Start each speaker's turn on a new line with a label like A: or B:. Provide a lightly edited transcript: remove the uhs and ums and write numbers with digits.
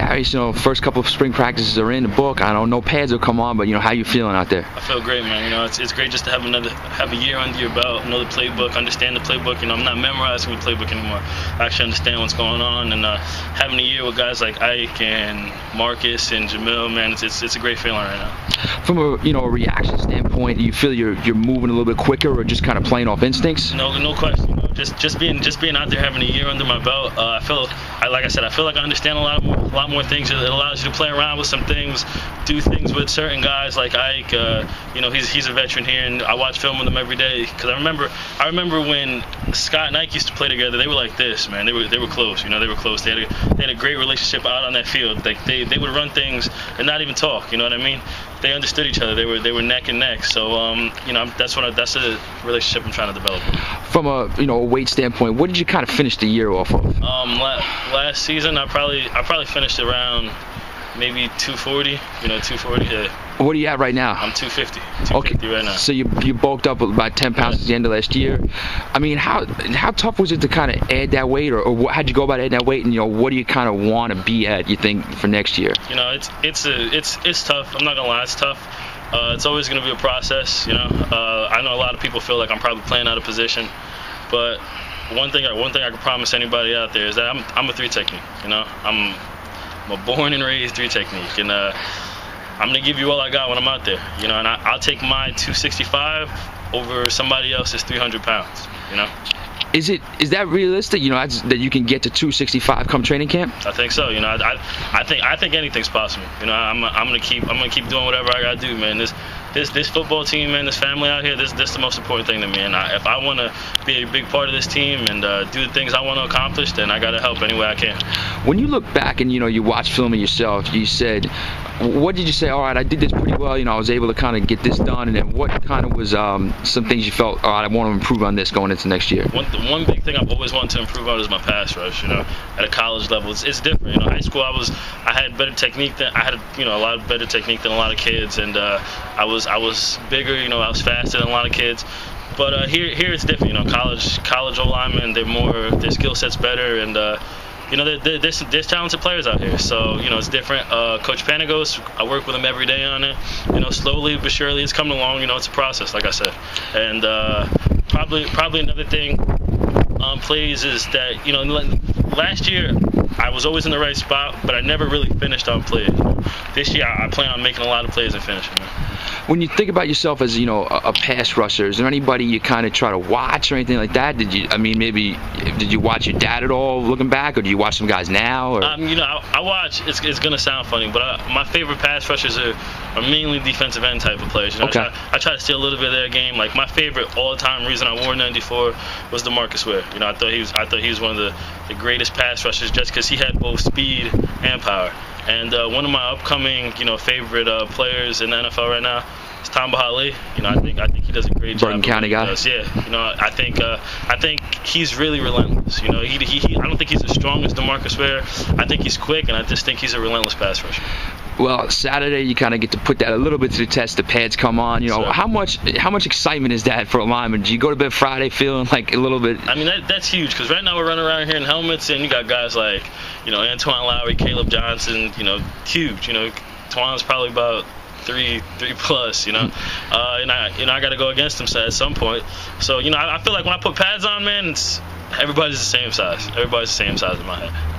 A: Darius, first couple of spring practices are in the book. I don't know, pads will come on, but how you feeling out there?
B: I feel great, man. It's great just to have a year under your belt, know the playbook, understand the playbook. I'm not memorizing the playbook anymore. I actually understand what's going on, and having a year with guys like Ike and Marcus and Jamil, man, it's a great feeling right now.
A: From a reaction standpoint, do you feel you're moving a little bit quicker, or just kind of playing off instincts?
B: No question. Just being out there, having a year under my belt, like I said, I feel like I understand a lot more things. It allows you to play around with some things, do things with certain guys like Ike. He's a veteran here, and I watch film with him every day. Because I remember when Scott and Ike used to play together, they were like this, man. They were close. They were close. They had a great relationship out on that field. Like they would run things and not even talk. You know what I mean? They understood each other. They were neck and neck. So that's a relationship I'm trying to develop.
A: From a weight standpoint, what did you kind of finish the year off of?
B: Last season I probably finished around maybe 240. 240. Yeah.
A: What are you at right now?
B: I'm 250. 250 right now.
A: So you bulked up about 10 pounds at the end of last year. I mean, how tough was it to kind of add that weight, or how'd you go about adding that weight? And what do you kind of want to be at, you think, for next year?
B: It's tough. I'm not gonna lie, it's tough. It's always gonna be a process. I know a lot of people feel like I'm probably playing out of position, but one thing I can promise anybody out there is that I'm a 3 technique. I'm a born and raised 3 technique, and I'm gonna give you all I got when I'm out there. And I'll take my 265 over somebody else's 300 pounds.
A: Is that realistic? That you can get to 265 come training camp?
B: I think so. I think anything's possible. I'm gonna keep doing whatever I gotta do, man. This football team, man, this family out here, this the most important thing to me. And if I want to be a big part of this team and do the things I want to accomplish, then I gotta help any way I can.
A: When you look back and you watch film of yourself, you said, what did you say? All right, I did this pretty well. I was able to kind of get this done. And then what kind of was some things you felt, all right, I want to improve on this going into next year?
B: One big thing I've always wanted to improve on is my pass rush. At a college level, it's different. High school I had better technique than a lot of better technique than a lot of kids, and I was bigger. I was faster than a lot of kids. But here it's different. College O-linemen, their skill set's better, and there's talented players out here. So it's different. Coach Panagos, I work with him every day on it. Slowly but surely it's coming along. It's a process, like I said. And probably another thing plays is that last year I was always in the right spot, but I never really finished on plays. This year I plan on making a lot of plays and finishing.
A: When you think about yourself as a pass rusher, is there anybody you kind of try to watch or anything like that? Did you watch your dad at all looking back, or do you watch some guys now? Or?
B: I watch. It's gonna sound funny, but my favorite pass rushers are mainly defensive end type of players.
A: Okay.
B: I try to steal a little bit of their game. Like my favorite all-time reason I wore 94 was DeMarcus Ware. I thought he was one of the greatest pass rushers just because he had both speed and power. And one of my upcoming, favorite players in the NFL right now is Tom Bahali. I think he does a great job.
A: Bergen County guy.
B: Yeah. I think he's really relentless. I don't think he's as strong as DeMarcus Ware. I think he's quick, and I just think he's a relentless pass rusher.
A: Well, Saturday you kind of get to put that a little bit to the test. The pads come on.
B: Sure.
A: How much excitement is that for a lineman? Do you go to bed Friday feeling like a little bit?
B: I mean, that's huge because right now we're running around here in helmets, and you got guys like Antoine Lowry, Caleb Johnson. Huge. Twan's probably about 3 plus. And I got to go against him at some point. So I feel like when I put pads on, man, everybody's the same size. Everybody's the same size in my head.